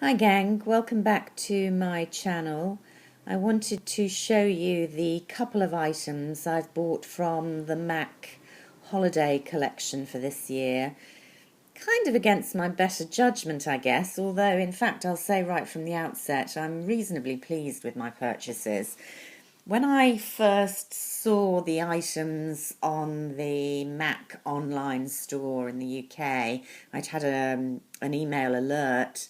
Hi gang, welcome back to my channel. I wanted to show you the couple of items I've bought from the MAC holiday collection for this year. Kind of against my better judgment, I guess, although in fact I'll say right from the outset I'm reasonably pleased with my purchases. When I first saw the items on the MAC online store in the UK, I'd had an email alert.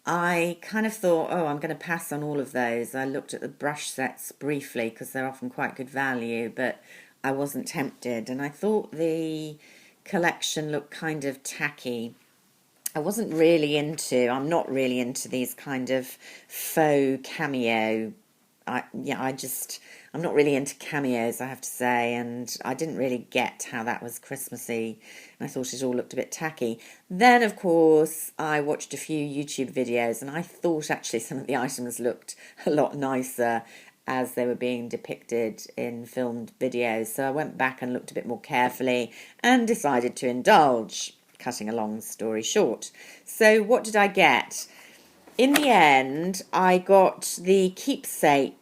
I kind of thought, oh, I'm going to pass on all of those. I looked at the brush sets briefly because they're often quite good value, but I wasn't tempted. And I thought the collection looked kind of tacky. I'm not really into these kind of faux cameo. I'm not really into cameos, I have to say, and I didn't really get how that was Christmassy, and I thought it all looked a bit tacky. Then, of course, I watched a few YouTube videos, and I thought actually some of the items looked a lot nicer as they were being depicted in filmed videos. So I went back and looked a bit more carefully and decided to indulge, cutting a long story short. So what did I get? In the end, I got the Keepsakes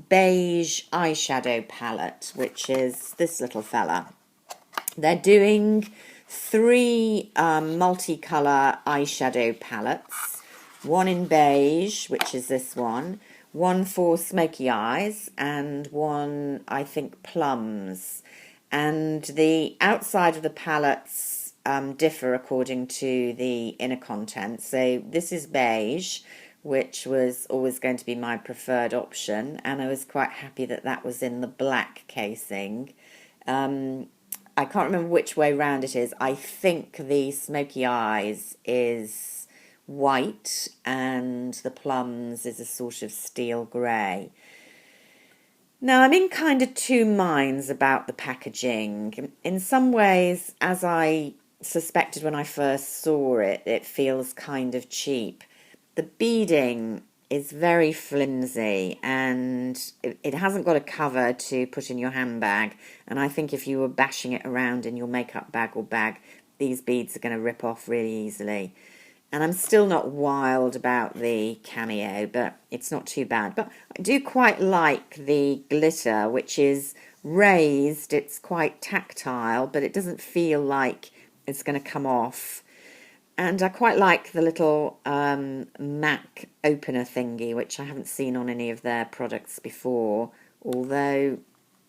Beige Eyeshadow Palette, which is this little fella. They're doing three multicolour eyeshadow palettes. One in beige, which is this one for smoky eyes, and one, I think, plums. And the outside of the palettes differ according to the inner content. So this is beige, which was always going to be my preferred option, and I was quite happy that that was in the black casing. I can't remember which way round it is. I think the smoky eyes is white and the plums is a sort of steel grey. Now, I'm in kind of two minds about the packaging. In some ways, as I suspected when I first saw it, it feels kind of cheap. The beading is very flimsy and it hasn't got a cover to put in your handbag. And I think if you were bashing it around in your makeup bag or bag, these beads are going to rip off really easily. And I'm still not wild about the cameo, but it's not too bad. But I do quite like the glitter, which is raised. It's quite tactile, but it doesn't feel like it's going to come off. And I quite like the little MAC opener thingy, which I haven't seen on any of their products before, although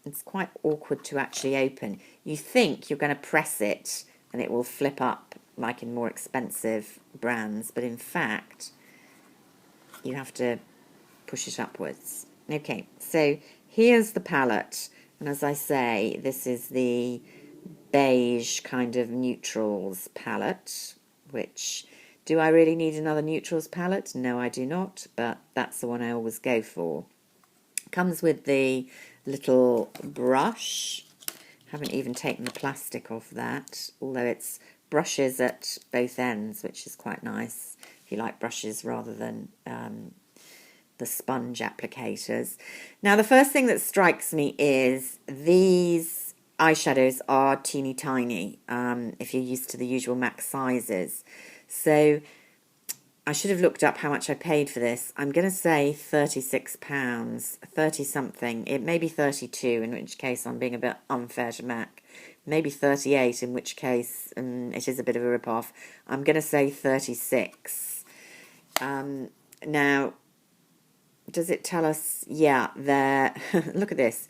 it's quite awkward to actually open. You think you're going to press it and it will flip up like in more expensive brands, but in fact you have to push it upwards. Okay, so here's the palette, and as I say, this is the beige kind of neutrals palette, which, do I really need another neutrals palette? No, I do not, but that's the one I always go for. Comes with the little brush. Haven't even taken the plastic off that, although it's brushes at both ends, which is quite nice if you like brushes rather than the sponge applicators. Now, the first thing that strikes me is these eyeshadows are teeny tiny if you're used to the usual MAC sizes. So I should have looked up how much I paid for this. I'm going to say £36, 30 something. It may be 32, in which case I'm being a bit unfair to MAC. Maybe 38, in which case it is a bit of a rip-off. I'm going to say 36. Now, does it tell us? Yeah, there. Look at this.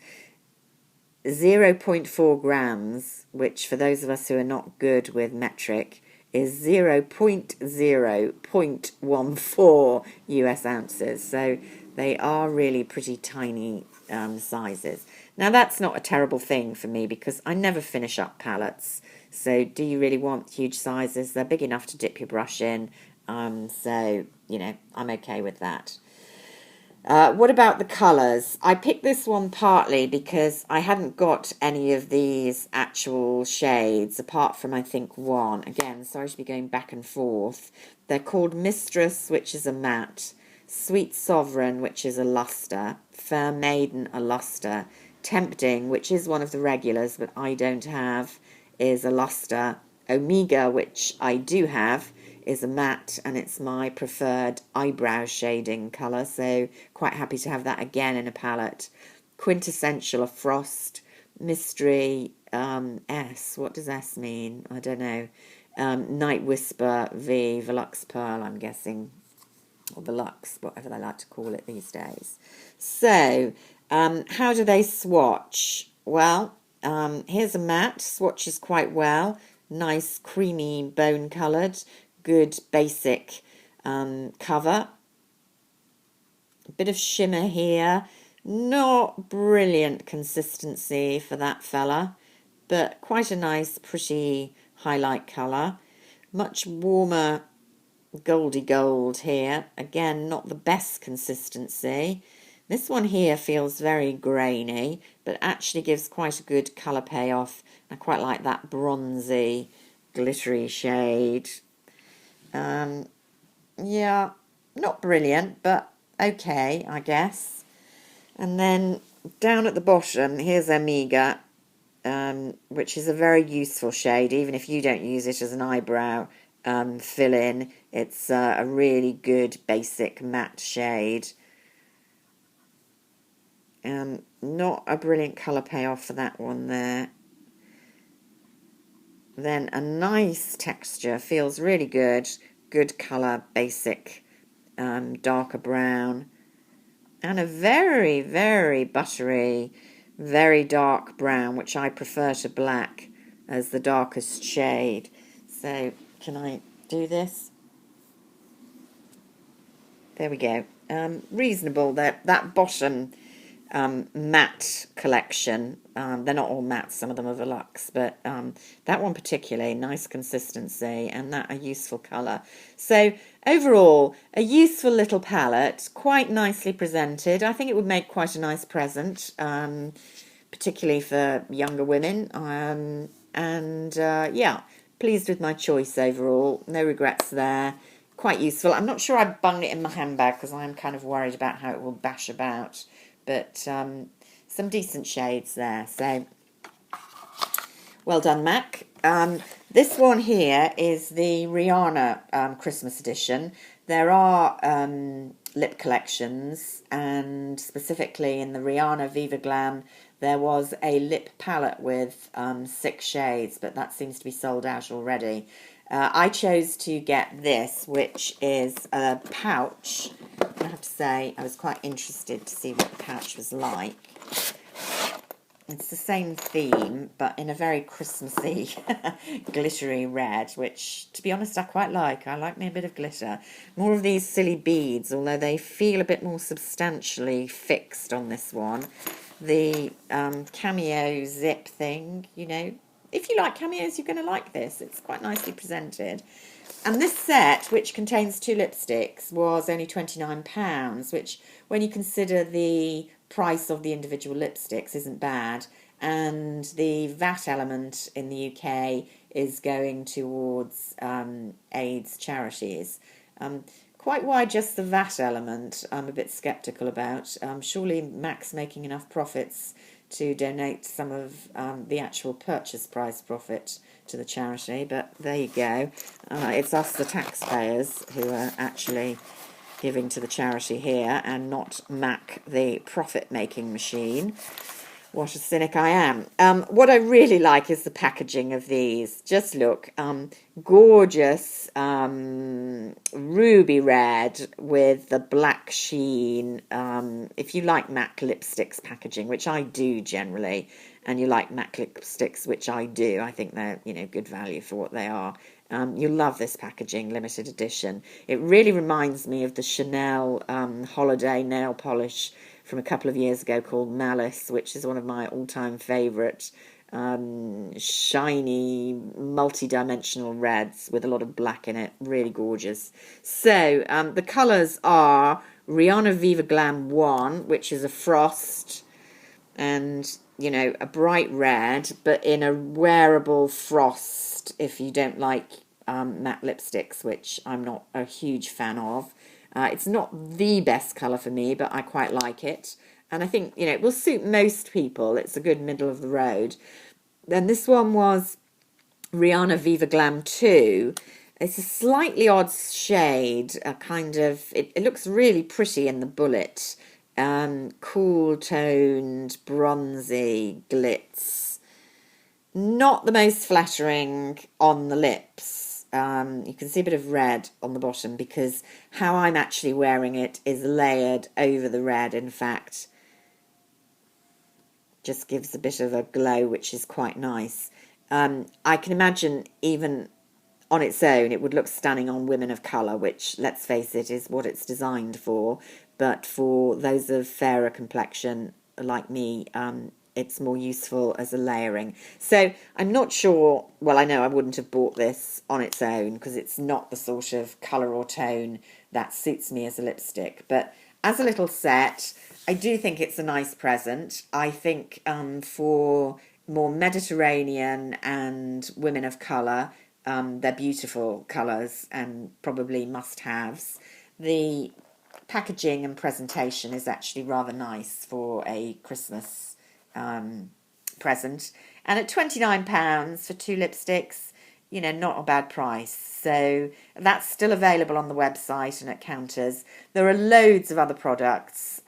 0.4 grams, which for those of us who are not good with metric, is 0.0.14 US ounces. So they are really pretty tiny sizes. Now, that's not a terrible thing for me because I never finish up palettes. So do you really want huge sizes? They're big enough to dip your brush in. So, you know, I'm okay with that. What about the colours? I picked this one partly because I hadn't got any of these actual shades, apart from, I think, one. Again, sorry to be going back and forth. They're called Mistress, which is a matte, Sweet Sovereign, which is a luster, Fair Maiden, a luster, Tempting, which is one of the regulars, but I don't have, is a luster, Omega, which I do have, is a matte, and it's my preferred eyebrow shading colour, so quite happy to have that again in a palette. Quintessential, a Frost, Mystery, S. What does S mean? I don't know. Night Whisper, V, Volux Pearl, I'm guessing, or Volux, whatever they like to call it these days. So, how do they swatch? Well, here's a matte, swatches quite well, nice creamy bone coloured, good basic cover. A bit of shimmer here, not brilliant consistency for that fella, but quite a nice pretty highlight colour. Much warmer goldy gold here, again not the best consistency. This one here feels very grainy, but actually gives quite a good colour payoff. I quite like that bronzy, glittery shade. Yeah, not brilliant, but okay, I guess. And then down at the bottom, here's Omega, which is a very useful shade, even if you don't use it as an eyebrow fill-in. It's a really good basic matte shade. Not a brilliant colour payoff for that one there. Then a nice texture, feels really good. Good colour, basic, darker brown. And a very, very buttery, very dark brown, which I prefer to black as the darkest shade. So, can I do this? There we go. Reasonable. That bottom matte collection, they're not all matte, some of them are Velux, but that one particularly, nice consistency, and that a useful colour. So overall, a useful little palette, quite nicely presented. I think it would make quite a nice present, particularly for younger women, yeah, pleased with my choice overall, no regrets there. Quite useful. I'm not sure I bung it in my handbag because I'm kind of worried about how it will bash about. But some decent shades there. So, well done, MAC. This one here is the Rihanna Christmas edition. There are lip collections, and specifically in the Rihanna Viva Glam, there was a lip palette with 6 shades, but that seems to be sold out already. I chose to get this, which is a pouch. I have to say, I was quite interested to see what the pouch was like. It's the same theme, but in a very Christmassy, glittery red, which, to be honest, I quite like. I like me a bit of glitter. More of these silly beads, although they feel a bit more substantially fixed on this one. The cameo zip thing, you know. If you like cameos, you're going to like this. It's quite nicely presented. And this set, which contains 2 lipsticks, was only £29, which, when you consider the price of the individual lipsticks, isn't bad. And the VAT element in the UK is going towards AIDS charities. Quite why just the VAT element, I'm a bit sceptical about. Surely Mac's making enough profits to donate some of the actual purchase price profit to the charity, but there you go. It's us, the taxpayers, who are actually giving to the charity here, and not Mac, the profit-making machine. What a cynic I am. What I really like is the packaging of these. Just look, gorgeous ruby red with the black sheen. If you like MAC lipsticks packaging, which I do generally, and you like MAC lipsticks, which I do, I think they're, you know, good value for what they are. You'll love this packaging, limited edition. It really reminds me of the Chanel holiday nail polish from a couple of years ago called Malice, which is one of my all-time favourite shiny, multi-dimensional reds with a lot of black in it. Really gorgeous. So the colours are Rihanna Viva Glam 1, which is a frost, and, you know, a bright red, but in a wearable frost if you don't like matte lipsticks, which I'm not a huge fan of. It's not the best colour for me, but I quite like it. And I think, you know, it will suit most people. It's a good middle of the road. Then this one was Rihanna Viva Glam 2. It's a slightly odd shade, a kind of, it looks really pretty in the bullet. Cool toned, bronzy glitz. Not the most flattering on the lips. You can see a bit of red on the bottom because how I'm actually wearing it is layered over the red, in fact. Just gives a bit of a glow, which is quite nice. I can imagine even on its own, it would look stunning on women of colour, which, let's face it, is what it's designed for. But for those of fairer complexion, like me, it's more useful as a layering. So I'm not sure, well, I know I wouldn't have bought this on its own because it's not the sort of colour or tone that suits me as a lipstick. But as a little set, I do think it's a nice present. I think for more Mediterranean and women of colour, they're beautiful colours and probably must-haves. The packaging and presentation is actually rather nice for a Christmas present. And at £29 for 2 lipsticks, you know, not a bad price. So that's still available on the website and at counters. There are loads of other products.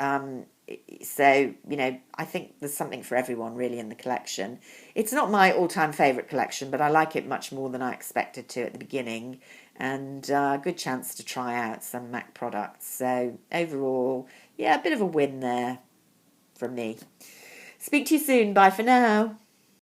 So, you know, I think there's something for everyone really in the collection. It's not my all-time favourite collection, but I like it much more than I expected to at the beginning. And a good chance to try out some MAC products. So overall, yeah, a bit of a win there from me. Speak to you soon. Bye for now.